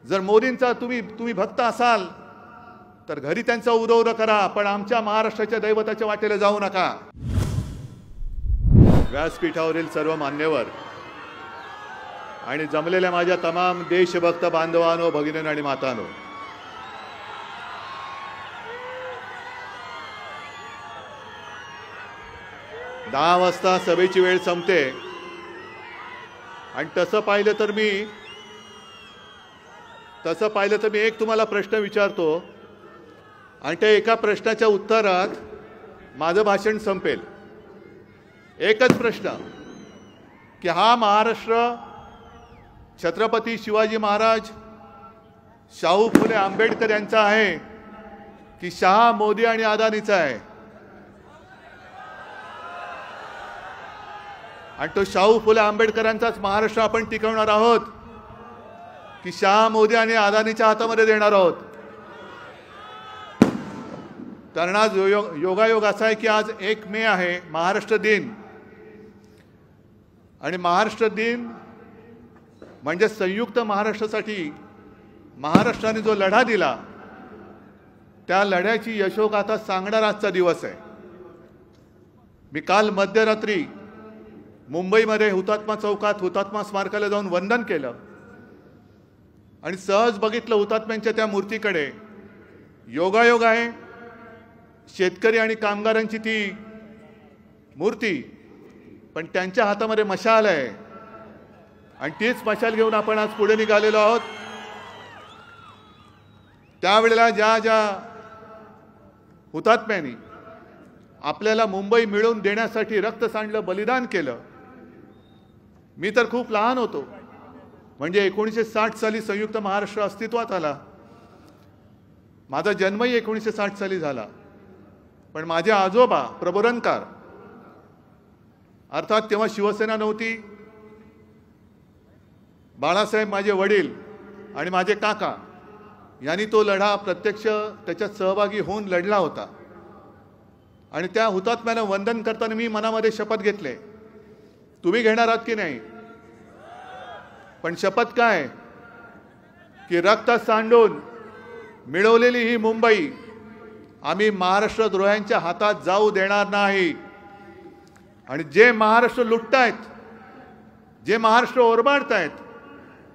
जर मोदींचा तुम्ही भक्त असाल तर घरी त्यांचा उदौर करा, पण आमच्या महाराष्ट्राच्या दैवताच्या वाटेला जाऊ नका। व्यासपीठावरील सर्व मान्यवर आणि जमलेल्या माझ्या तमाम देशभक्त बांधवांनो, भगिनींनो आणि मातांनो, दहा वाजता सभेची वेळ संपते आणि तसं पाहिलं तर मी एक तुम्हाला प्रश्न विचारतो आणि त्या एका प्रश्नाच्या उत्तरात माझं भाषण संपेल। एकच प्रश्न की हा महाराष्ट्र छत्रपती शिवाजी महाराज, शाहू फुले आंबेडकर यांचा आहे की शहा, मोदी आणि अदानीचा आहे? आणि तो शाहू फुले आंबेडकरांचाच महाराष्ट्र आपण टिकवणार आहोत की शहा, मोदी आणि अदानीच्या हातामध्ये देणार आहोत? कारण आज योगायोग असा आहे की आज 1 मे आहे, महाराष्ट्र दिन। आणि महाराष्ट्र दिन म्हणजे संयुक्त महाराष्ट्रासाठी महाराष्ट्राने जो लढा दिला त्या लढ्याची यशोगाथा सांगणारा आजचा दिवस आहे। मी काल मध्यरात्री मुंबईमध्ये हुतात्मा चौकात हुतात्मा स्मारकाला जाऊन वंदन केलं आणि सहज बघितलं हुतात्म्यांच्या त्या मूर्तीकडे। योगायोग आहे, शेतकरी आणि कामगारांची ती मूर्ती, पण त्यांच्या हातामध्ये मशाल आहे आणि तीच मशाल घेऊन आपण आज पुढे निघालेलो आहोत। त्यावेळेला ज्या हुतात्म्यांनी आपल्याला मुंबई मिळवून देण्यासाठी रक्त सांडलं, बलिदान केलं, मी तर खूप लहान होतो, म्हणजे 1960 साली संयुक्त महाराष्ट्र अस्तित्वात आला। माझा जन्मही 1960 साली झाला, पण माझे आजोबा प्रबोधनकार, अर्थात तेव्हा शिवसेना नव्हती, बाळासाहेब माझे वडील आणि माझे काका यांनी तो लढा प्रत्यक्ष त्याच्यात सहभागी होऊन लढला होता। आणि त्या हुतात्म्याला वंदन करताना मी मनामध्ये शपथ घेतले, तुम्ही घेणार आहात की नाही? पण शपथ काय की रक्त सांडून मिळवलेली ही मुंबई आम्ही महाराष्ट्र द्रोह्यांच्या हातात जाऊ देणार नाही। आणि जे महाराष्ट्र लुटतायत, जे महाराष्ट्र ओरबाडतायत,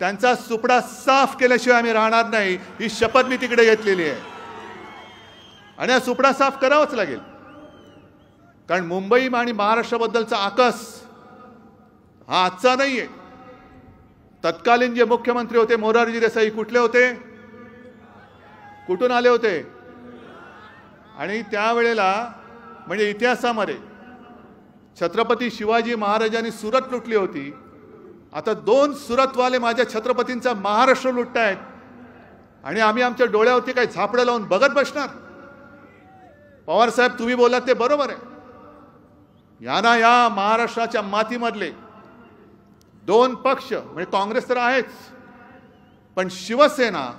त्यांचा सुपडा साफ केल्याशिवाय आम्ही राहणार नाही, ही शपथ मी तिकडे घेतलेली आहे। आणि हा सुपडा साफ करावाच लागेल, कारण मुंबई आणि महाराष्ट्राबद्दलचा आकस हा आजचा नाही आहे। तत्कालीन जे मुख्यमंत्री होते मोरारजी देसाई कुठले होते, कुठून आले होते? आणि त्यावेळेला म्हणजे इतिहासामध्ये छत्रपती शिवाजी महाराजांनी सुरत लुटली होती, आता 2 सुरतवाले माझ्या छत्रपतींचा महाराष्ट्र लुटतायत आणि आम्ही आमच्या डोळ्यावरती काही झापडं लावून बघत बसणार? पवार साहेब, तुम्ही बोललात ते बरोबर आहे। यांना या महाराष्ट्राच्या मातीमधले 2 पक्ष म्हणजे काँग्रेस तर आहेच, पण शिवसेना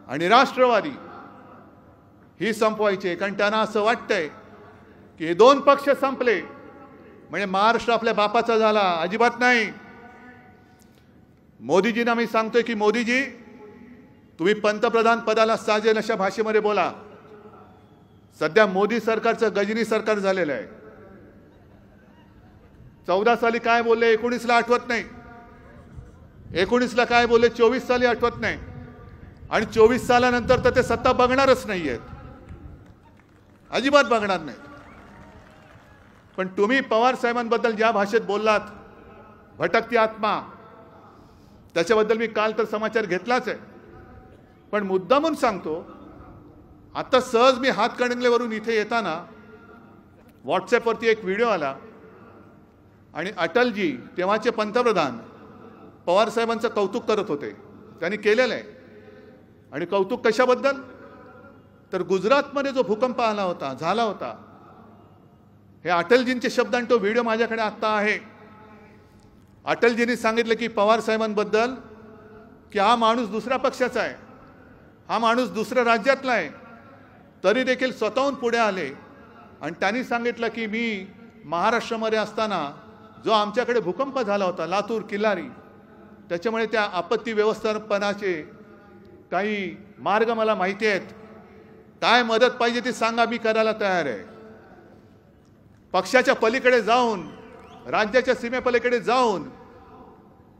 आणि राष्ट्रवादी ही संपवायचे, कारण त्यांना असं वाटतंय की हे 2 पक्ष संपले म्हणजे महाराष्ट्र आपल्या बापाचा झाला। अजिबात नाही। मोदीजींना मी सांगतोय की मोदीजी, तुम्ही पंतप्रधान पदाला साजेल अशा भाषेमध्ये बोला। सध्या मोदी सरकारचं गजनी सरकार झालेलं आहे। 14 साली काय बोलले 19ला आठवत नाही, 19ला काय बोलले 24 साली आठवत नाही, आणि 24 सालानंतर तर ते सत्ता बघणारच नाही आहेत, अजिबात बघणार नाही। पण तुम्ही पवार साहेबांबद्दल ज्या भाषेत बोललात, भटकती आत्मा, त्याच्याबद्दल मी काल तर समाचार घेतलाच आहे। पण मुद्दामून सांगतो, आता सहज मी हातकणंगलेवरून इथे येताना व्हॉट्सॲपवरती एक व्हिडिओ आला आणि अटलजी तेव्हाचे पंतप्रधान पवार साहेबांचं कौतुक करत होते। त्यांनी केलेलं आहे। आणि कौतुक कशाबद्दल? तर गुजरातमध्ये जो भूकंप आला होता, झाला होता, हे अटलजींचे शब्द आणि तो व्हिडिओ माझ्याकडे आत्ता आहे। अटलजींनी सांगितलं की पवार साहेबांबद्दल की हा माणूस दुसऱ्या पक्षाचा आहे, हा माणूस दुसऱ्या राज्यातला आहे, तरी देखील स्वतःहून पुढे आले आणि त्यांनी सांगितलं की मी महाराष्ट्रामध्ये असताना जो आमच्याकडे भूकंप झाला होता लातूर किल्लारी, त्याच्यामुळे त्या आपत्ती व्यवस्थापनाचे काही मार्ग मला माहिती आहेत. काय मदत पाहिजे ती सांगा, मी करायला तयार आहे. पक्षाच्या पलीकडे जाऊन, राज्याच्या सीमेपलीकडे जाऊन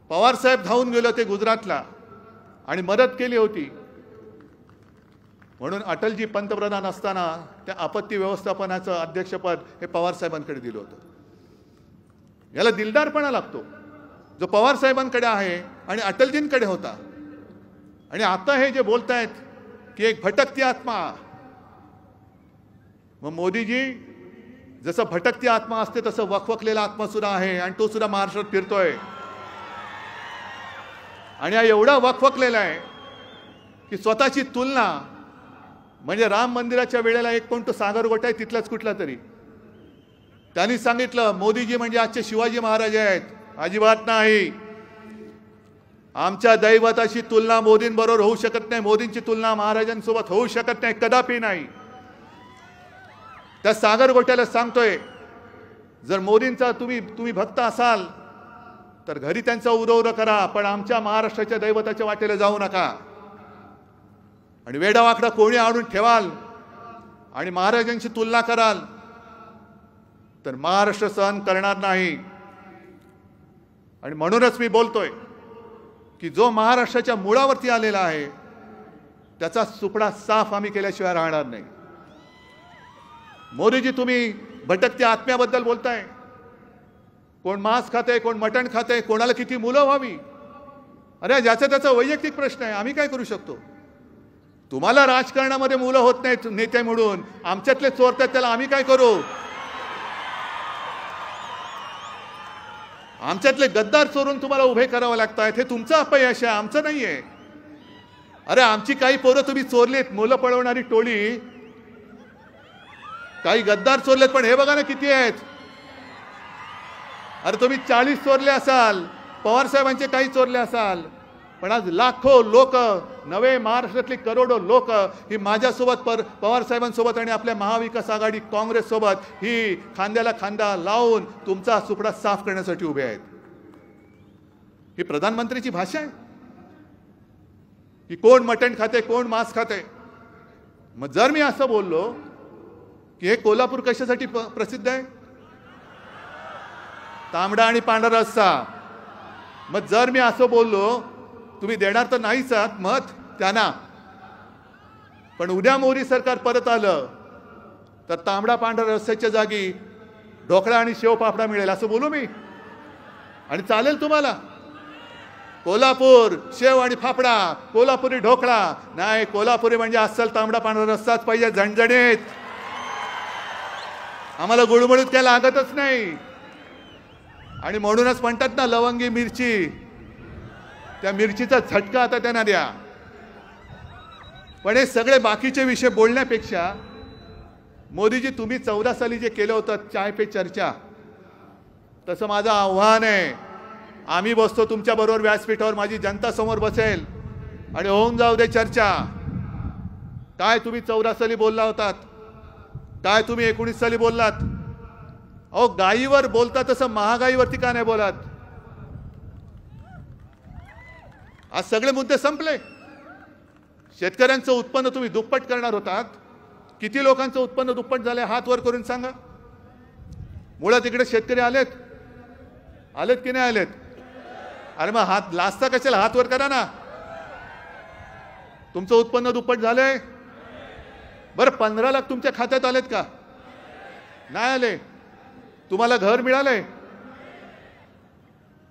पवारसाहेब धावून गेले होते गुजरातला आणि मदत केली होती. म्हणून अटलजी पंतप्रधान असताना त्या आपत्ती व्यवस्थापनाचं अध्यक्षपद हे पवारसाहेबांकडे दिलं होतं. याला दिलदारपणा लागतो जो पवारसाहेबांकडे आहे आणि अटलजींकडे होता. आणि आता हे जे बोलतायत की एक भटकती आत्मा, मग मोदीजी जसं भटकती आत्मा असते तसं वखवकलेला आत्मा सुद्धा आहे आणि तो सुद्धा महाराष्ट्रात फिरतोय. आणि हा एवढा वखवकलेला आहे की स्वतःची तुलना म्हणजे राम मंदिराच्या वेळेला एक कोणतं सागरगोटा आहे तिथलाच कुठला तरी, त्यांनी सांगितलं मोदीजी म्हणजे आजचे शिवाजी महाराज आहेत. अजिबात नाही. आमच्या दैवताची तुलना मोदींबरोबर होऊ शकत नाही. मोदींची तुलना महाराजांसोबत होऊ शकत नाही, कदापि नाही. त्या सागरगोट्याला सांगतोय, जर मोदींचा तुम्ही भक्त असाल तर घरी त्यांचा उदौर करा, पण आमच्या महाराष्ट्राच्या दैवताच्या वाटेला जाऊ नका. आणि वेडावाकडा कोणी आणून ठेवाल आणि महाराजांची तुलना कराल तर महाराष्ट्र सहन करणार नाही. आणि म्हणूनच मी बोलतोय की जो महाराष्ट्राच्या मुळावरती आलेला आहे त्याचा सुपडा साफ आम्ही केल्याशिवाय राहणार नाही. मोदीजी तुम्ही भटकत्या आत्म्याबद्दल बोलताय. कोण मांस खाते, कोण मटण खाते, कोणाला किती मुलं व्हावी. अरे ज्याचा त्याचा वैयक्तिक प्रश्न आहे, आम्ही काय करू शकतो. तुम्हाला राजकारणामध्ये मुलं होत नाहीत नेते म्हणून, आमच्यातले चोरतात त्याला आम्ही काय करू. आमच्यातले गद्दार चोरून तुम्हाला उभे करावं लागतात, हे तुमचं अपयश आहे, आमचं नाही आहे. अरे आमची काही पोरं तुम्ही चोरलीत, मुलं पळवणारी टोळी, काही गद्दार चोरलेत, पण हे बघा ना किती आहेत. अरे तुम्ही 40 चोरले असाल, पवार साहेबांचे काही चोरले असाल, पण आज लाखो लोक, नवे महाराष्ट्रातली करोडो लोक ही माझ्यासोबत पवार साहेबांसोबत आणि आपल्या महाविकास आघाडी काँग्रेस सोबत ही खांद्याला खांदा लावून तुमचा सुपडा साफ करण्यासाठी उभे आहेत. ही प्रधानमंत्रीची भाषा आहे की कोण मटण खाते, कोण मांस खाते. मग जर मी असं बोललो की हे कोल्हापूर कशासाठी प्रसिद्ध आहे, तांबडा आणि पांढरा रस्सा, मग जर मी असं बोललो तुम्ही देणार तर नाहीच आहात मत त्यांना, पण उद्या मोदी सरकार परत आलं तर तांबडा पांढरा रस्स्याच्या जागी ढोकळा आणि शेवपापडा मिळेल असं बोलू मी. आणि चालेल तुम्हाला. कोल्हापूर शेव आणि फाफडा, कोल्हापुरी ढोकळा नाही, कोल्हापुरी म्हणजे अस्सल तांबडा पांढरा रस्साच पाहिजे, झणझणीत. आम्हाला गुळमुळीत काय लागतच नाही. आणि म्हणूनच म्हणतात ना लवंगी मिरची, त्या मिरचीचा झटका आता त्यांना द्या. पण हे सगळे बाकीचे विषय बोलण्यापेक्षा मोदीजी तुम्ही 14 साली जे केलं होतं चाय पे चर्चा, तसं माझं आव्हान आहे. आम्ही बसतो तुमच्या बरोबर व्यासपीठावर, माझी जनता समोर बसेल आणि होऊन जाऊ दे चर्चा. काय तुम्ही 14 साली बोलला होतात, काय तुम्ही 19 साली बोललात. अहो गायीवर बोलता तसं महागाईवरती का नाही बोलत. आज सगळे मुद्दे संपले. शेतकऱ्यांचं उत्पन्न तुम्ही दुप्पट करणार होतात. किती लोकांचं उत्पन्न दुप्पट झालंय हात वर करून सांगा. मुळात इकडे शेतकरी आलेत की नाही आलेत. अरे मग हात लाजता कशाला, हात वर करा ना. तुमचं उत्पन्न दुप्पट झालंय. बरं 15 लाख तुमच्या खात्यात आलेत का, नाही आले. तुम्हाला घर मिळालंय,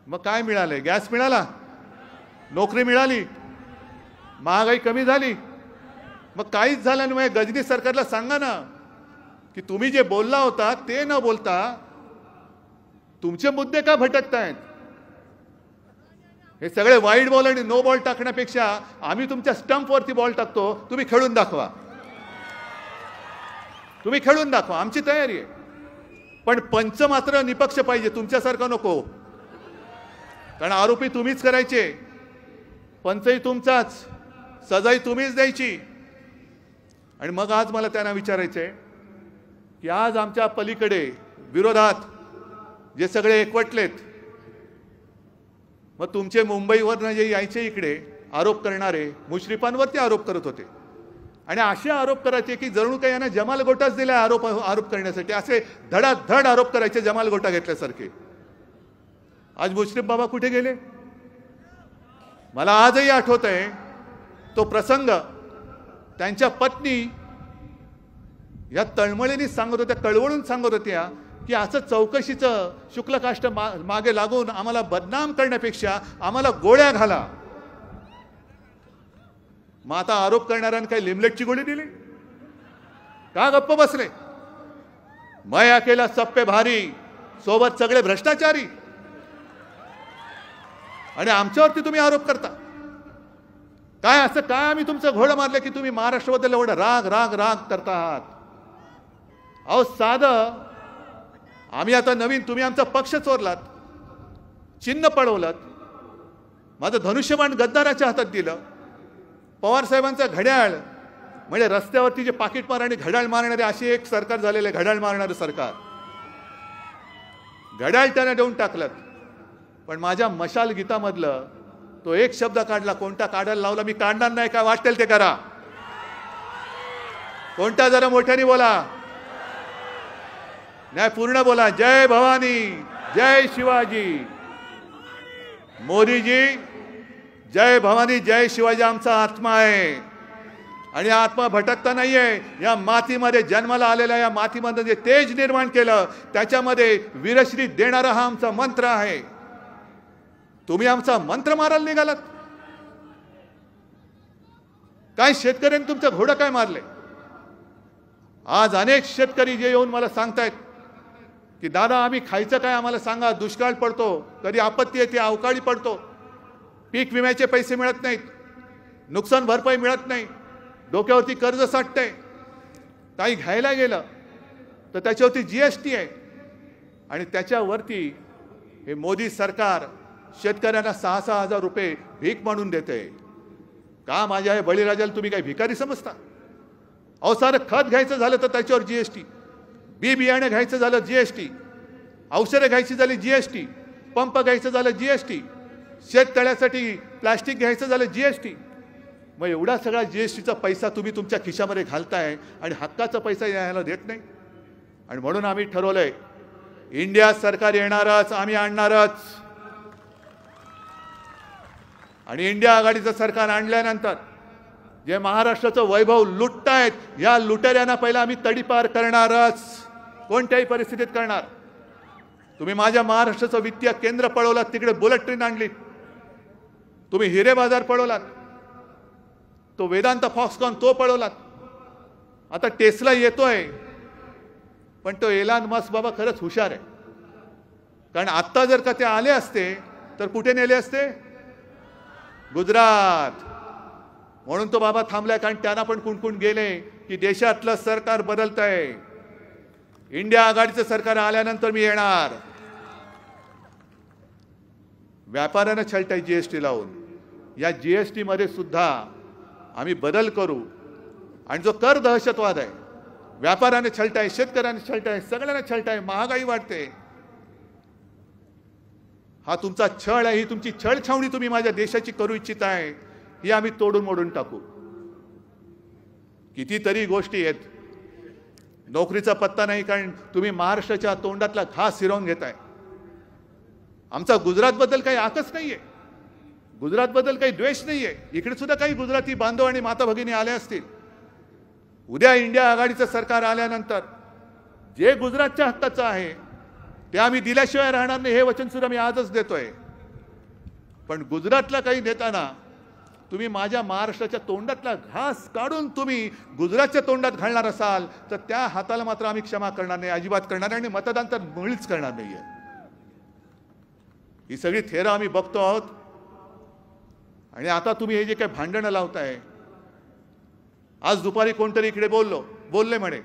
मग काय मिळालंय, गॅस मिळाला, नोकरी मिळाली, महागाई कमी झाली, मग काहीच झालं नाही. गजनी सरकारला सांगा ना की तुम्ही जे बोलला होता ते न बोलता तुमचे मुद्दे का भटकतायत. हे सगळे वाईट बॉल आणि नो बॉल टाकण्यापेक्षा आम्ही तुमच्या स्टंपवरती बॉल टाकतो, तुम्ही खेळून दाखवा. तुम्ही खेळून दाखवा, आमची तयारी आहे. पण पंच मात्र निपक्ष पाहिजे, तुमच्यासारखं नको. कारण आरोपी तुम्हीच करायचे, पंचही तुमचाच, सजाही तुम्हीच द्यायची. आणि मग आज मला त्यांना विचारायचं आहे की आज आमच्या पलीकडे विरोधात जे सगळे एकवटलेत, मग तुमचे मुंबईवरनं जे यायचे इकडे आरोप करणारे मुश्रीफांवरती आरोप करत होते आणि असे आरोप करायचे की जणू काही यांना जमाल गोटाच दिला आरोप करण्यासाठी, असे धडाधड आरोप करायचे जमाल गोटा घेतल्यासारखे. आज मुश्रीफ बाबा कुठे गेले? मला आजही आठवत आहे तो प्रसंग. त्यांच्या पत्नी या तळमळीने सांगत होत्या, कळवळून सांगत होत्या की असं चौकशीचं शुक्लकाष्ट मागे लागून आम्हाला बदनाम करण्यापेक्षा आम्हाला गोळ्या घाला. मग आता आरोप करणाऱ्यांनी काही लिमलेटची गोळी दिली का? गप्प बसले. मैं अकेला सब पे भारी, सोबत सगळे भ्रष्टाचारी, आणि आमच्यावरती तुम्ही आरोप करता. काय असं काय आम्ही तुमचं घोडं मारलं की तुम्ही महाराष्ट्राबद्दल एवढं राग राग राग करता आहात? अहो साधं आम्ही आता नवीन, तुम्ही आमचा पक्ष चोरलात, चिन्ह पळवलात, माझं धनुष्यबाण गद्दाराच्या हातात दिलं, पवार साहेबांचा घड्याळ म्हणजे रस्त्यावरती जे पाकिटमार आणि घड्याळ मारणारे असे एक सरकार झालेले, घड्याळ मारणारे सरकार. घड्याळ त्याने देऊन टाकलं. पण माझ्या मशाल गीतामधलं तो एक शब्द काढला, कोणता काढायला लावला मी काढणार नाही, काय वाटेल ते करा. कोणता? जरा मोठ्याने बोला, नाही पूर्ण बोला. जय भवानी, जय शिवाजी. मोदीजी, जय भवानी जय शिवाजी आमचा आत्मा आहे आणि आत्मा भटकता नाहीये. या मातीमध्ये जन्माला आलेल्या या मातीमध्ये जे तेज निर्माण केलं त्याच्यामध्ये वीरश्री देणारा हा आमचा मंत्र आहे. तुम्ही आमचा मंत्र मारायला निघालात. काय शेतकऱ्यांनी तुमचं घोडं काय मारले? आज अनेक शेतकरी जे येऊन मला सांगतायत की दादा आम्ही खायचं काय आम्हाला सांगा, दुष्काळ पडतो, कधी आपत्ती येते, अवकाळी पडतो, पीक विम्याचे पैसे मिळत नाहीत, नुकसान भरपाई मिळत नाही, डोक्यावरती कर्ज साठतंय, काही घ्यायला गेलं तर त्याच्यावरती जीएसटी आहे आणि त्याच्यावरती हे मोदी सरकार शेतकऱ्यांना 6,000 रुपये भीक म्हणून देते. का माझ्या हे बळीराजाला तुम्ही काही भिकारी समजता? अहो सारं खत घ्यायचं झालं तर त्याच्यावर जीएसटी, बी बियाणे घ्यायचं झालं जीएसटी, औषधं घ्यायची झाली जीएसटी, पंप घ्यायचं झालं जीएसटी, शेततळ्यासाठी प्लास्टिक घ्यायचं झालं जीएसटी. मग एवढा सगळा जीएसटीचा पैसा तुम्ही तुमच्या खिशामध्ये घालताय आणि हक्काचा पैसा यायला देत नाही. आणि म्हणून आम्ही ठरवलंय इंडिया सरकार येणारच, आम्ही आणणारच. आणि इंडिया आघाडीचं सरकार आणल्यानंतर जे महाराष्ट्राचं वैभव लुटतायत या लुटेऱ्यांना पहिला आम्ही तडीपार करणारच, कोणत्याही परिस्थितीत करणार. तुम्ही माझ्या महाराष्ट्राचं वित्तीय केंद्र पळवलात, तिकडे बुलेट ट्रेन आणली, तुम्ही हिरे बाजार पळवलात, तो वेदांत फॉक्सकॉन तो पळवलात, आता टेस्ला येतोय. पण तो एलान मस्क बाबा खरंच हुशार आहे, कारण आत्ता जर का ते आले असते तर कुठे नेले असते? गुजरात. म्हणून तो बाबा थांबलाय, कारण त्यांना पण कुणकुण गेले की देशातलं सरकार बदलतंय, इंडिया आघाडीचं सरकार आल्यानंतर मी येणार. व्यापाऱ्यांना छळताय जीएसटी लावून. या जीएसटी मध्ये सुद्धा आम्ही बदल करू. आणि जो कर दहशतवाद आहे, व्यापाऱ्याने छळताय, शेतकऱ्याने छळताय, सगळ्यांना छळताय, महागाई वाढते, हा तुमचा छळ आहे, ही तुमची छळछावणी तुम्ही माझ्या देशाची करू इच्छित आहे, ही आम्ही तोडून मोडून टाकू. कितीतरी गोष्टी आहेत, नोकरीचा पत्ता नाही, कारण तुम्ही महाराष्ट्राच्या तोंडातला घास हिरावून घेताय. आमचा गुजरातबद्दल काही आकच नाहीये, गुजरातबद्दल काही द्वेष नाहीये. इकडे सुद्धा काही गुजराती बांधव आणि माता भगिनी आले असतील. उद्या इंडिया आघाडीचं सरकार आल्यानंतर जे गुजरातच्या हक्काचं आहे ते आम्ही दिल्याशिवाय राहणार नाही, हे वचन सुद्धा मी आजच देतोय. पण गुजरातला काही देताना तुम्ही माझ्या महाराष्ट्राच्या तोंडातला घास काढून तुम्ही गुजरातच्या तोंडात घालणार असाल तर त्या हाताला मात्र आम्ही क्षमा करणार नाही, अजिबात करणार नाही, आणि मतदान तर मुळीच करणार नाहीये. ही सगळी थेरं आम्ही बघतो आहोत. आणि आता तुम्ही हे जे काही भांडणं लावताय, आज दुपारी कोणतरी इकडे बोलले म्हणे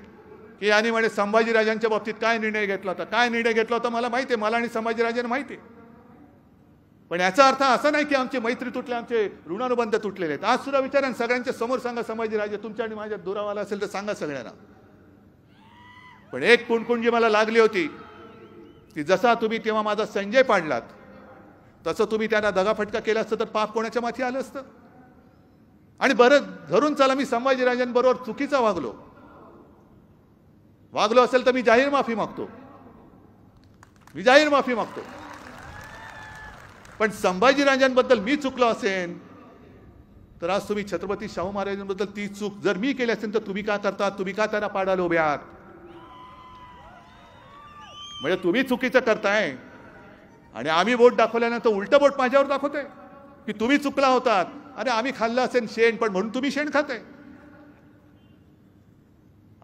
की आणि म्हणे संभाजीराजांच्या बाबतीत काय निर्णय घेतला होता, काय निर्णय घेतला होता मला माहिती आहे, मला आणि संभाजीराजांना माहिती आहे. पण याचा अर्थ असा नाही की आमची मैत्री तुटले, आमचे ऋणानुबंध तुटलेले आहेत. आज सुद्धा विचारा, सगळ्यांच्या समोर सांगा, संभाजीराजे तुमच्या आणि माझ्या दुरावाला असेल तर सांगा सगळ्यांना. पण एक कुणकुण जी मला लागली होती की जसा तुम्ही तेव्हा माझा संजय पाडलात, तसं तुम्ही त्यांना दगाफटका केला असतं तर पाप कोणाच्या माथी आलं असतं? आणि बरं धरून चला मी संभाजीराजांबरोबर चुकीचा वागलो असेल तर मी जाहीर माफी मागतो. पण संभाजीराजांबद्दल मी चुकलो असेल तर आज तुम्ही छत्रपती शाहू महाराजांबद्दल ती चूक जर मी केली असेल तर तुम्ही का करता, तुम्ही का त्यांना पाडायला उभे आहात? म्हणजे तुम्ही चुकीचं करताय आणि आम्ही बोट दाखवल्यानंतर उलटं बोट माझ्यावर दाखवतोय की तुम्ही चुकला होतात. अरे आम्ही खाल्लं असेल शेण पण म्हणून तुम्ही शेण खाताय.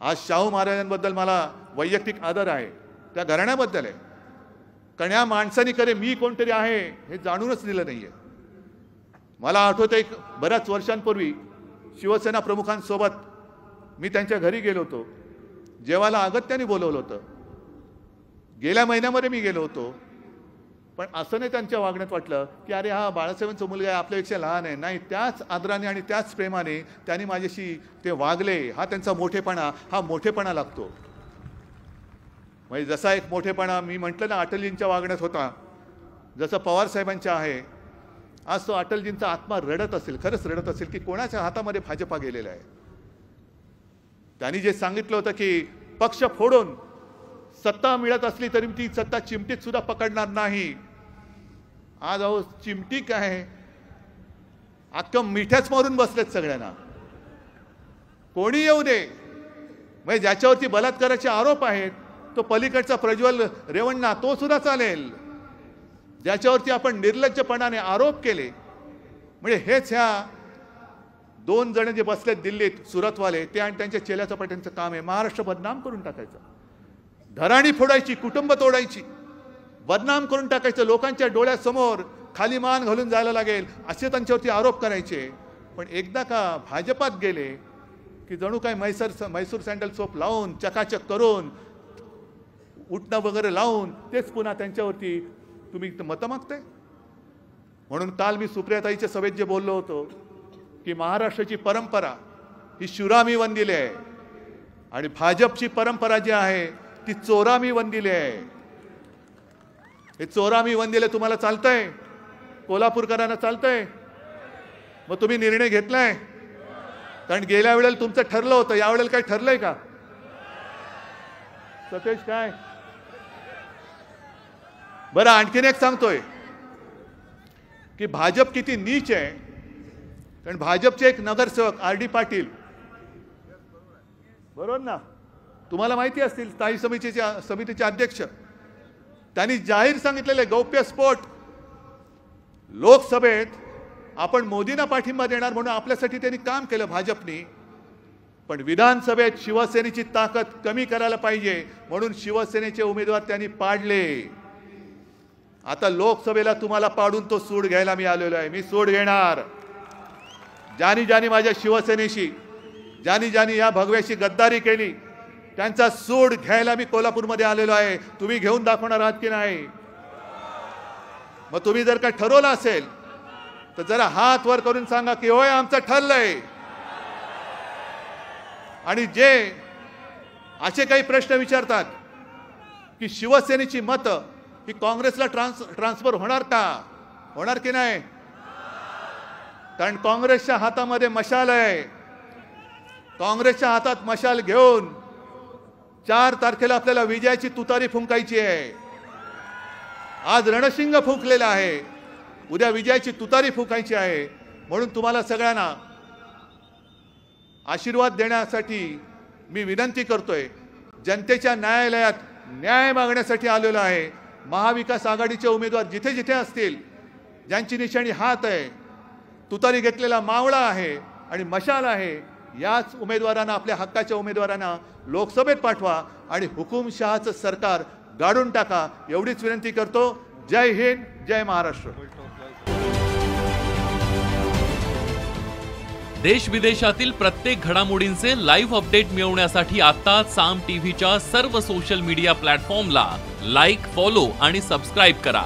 आज शाहू महाराजांबद्दल मला वैयक्तिक आदर आहे, त्या घराण्याबद्दल आहे, कारण या माणसाने खरे मी कोणतरी आहे हे जाणूनच दिलं नाहीये. मला आठवतं एक बऱ्याच वर्षांपूर्वी शिवसेना प्रमुखांसोबत मी त्यांच्या घरी गेलो होतो. जेवायला अगत्याने बोलवलं होतं. गेल्या महिन्यामध्ये मी गेलो होतो. पण असं नाही त्यांच्या वागण्यात वाटलं की अरे हा बाळासाहेबांचा मुलगा आहे, आपल्यापेक्षा लहान आहे. नाही, त्याच आदराने आणि त्याच प्रेमाने त्यांनी माझ्याशी ते वागले. हा त्यांचा मोठेपणा लागतो. म्हणजे जसा एक मोठेपणा मी म्हटलं ना अटलजींच्या वागण्यात होता, जसं पवार साहेबांच्या आहे, आज तो अटलजींचा आत्मा रडत असेल, खरंच रडत असेल की कोणाच्या हातामध्ये भाजपा गेलेला आहे. त्यांनी जे सांगितलं होतं की पक्ष फोडून सत्ता मिळत असली तरी ती सत्ता चिमटीत सुद्धा पकडणार नाही. आज अहो चिमटी काय, अख्खं मिठ्याच मारून बसलेत सगळ्यांना. कोणी येऊ दे, म्हणजे ज्याच्यावरती बलात्काराचे आरोप आहेत तो पलीकडचा प्रज्वल रेवण्णा तो सुद्धा चालेल. ज्याच्यावरती आपण निर्लज्जपणाने आरोप केले, म्हणजे हेच ह्या 2 जण जे बसलेत दिल्लीत सुरतवाले, ते आणि त्यांच्या चेल्याचं पाट्यांचं काम आहे महाराष्ट्र बदनाम करून टाकायचं, धराणी फोडायची, कुटुंब तोडायची, बदनाम करून टाकायचं, लोकांच्या डोळ्यासमोर खाली मान घालून जायला लागेल असे त्यांच्यावरती आरोप करायचे. पण एकदा का भाजपात गेले की जणू काय मैसूर सँडल सोप लावून चकाचक करून उठणं वगैरे लावून तेच पुन्हा त्यांच्यावरती तुम्ही मतं मागताय. म्हणून काल मी सुप्रियाताईच्या सभेत जे बोललो होतो की महाराष्ट्राची परंपरा ही शुरामी वंदिली आहे आणि भाजपची परंपरा जी आहे ती चोरामी वंदिली आहे. हे चोरामी वंदिले तुम्हाला चालतंय? कोल्हापूरकरांना चालतंय? मग तुम्ही निर्णय घेतलाय? कारण गेल्या वेळेला तुमचं ठरलं होतं, यावेळेला काय ठरलंय का? सतेज काय बरं, आणखीन एक सांगतोय की भाजप किती नीच आहे. कारण भाजपचे एक नगरसेवक आर डी पाटील, बरोबर ना, तुम्हाला माहिती असतील, स्थायी समितीचे अध्यक्ष, त्यांनी जाहीर सांगितलेले गौप्यस्फोट लोकसभेत आपण मोदींना पाठिंबा देणार म्हणून आपल्यासाठी त्यांनी काम केलं भाजपनी. पण विधानसभेत शिवसेनेची ताकद कमी करायला पाहिजे म्हणून शिवसेनेचे उमेदवार त्यांनी पाडले. आता लोकसभेला तुम्हाला पाडून तो सूड घ्यायला मी आलेलो आहे. मी सूड घेणार. ज्यांनी माझ्या शिवसेनेशी, ज्यांनी या भगव्याशी गद्दारी केली त्यांचा सूड घ्यायला मी कोल्हापूरमध्ये आलेलो आहे. तुम्ही घेऊन दाखवणार आहात की नाही? मग तुम्ही जर का ठरवलं असेल तर जरा हात वर करून सांगा की होय आमचं ठरलंय. आणि जे असे काही प्रश्न विचारतात की शिवसेनेची मतं ही काँग्रेसला ट्रान्सफर होणार का, होणार की नाही? कारण काँग्रेसच्या हातामध्ये मशाल आहे. काँग्रेसच्या हातात मशाल घेऊन 4 तारखेला आपल्याला विजयाची तुतारी फुंकायची आहे. आज रणशिंग फुंकलेला आहे, उद्या विजयाची तुतारी फुंकायची आहे. म्हणून तुम्हाला सगळ्यांना आशीर्वाद देण्यासाठी मी विनंती करतोय. जनतेच्या न्यायालयात न्याय मागण्यासाठी आलेलो आहे. महाविकास आघाडीचे उमेदवार जिथे जिथे असतील, ज्यांची निशाणी हात आहे, तुतारी घेतलेला मावळा आहे आणि मशाल आहे, याच उमेदवारांना, आपल्या हक्काच्या उमेदवारांना लोकसभेत पाठवा आणि हुकुमशहाचं सरकार गाडून टाका, एवढीच विनंती करतो. जय हिंद, जय महाराष्ट्र. देश विदेशातील प्रत्येक घडामोडींचे लाईव्ह अपडेट मिळवण्यासाठी आता साम टीव्हीच्या सर्व सोशल मीडिया प्लॅटफॉर्मला लाईक, फॉलो आणि सबस्क्राईब करा.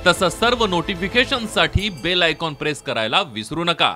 तसंच सर्व नोटिफिकेशनसाठी बेल आयकॉन प्रेस करायला विसरू नका.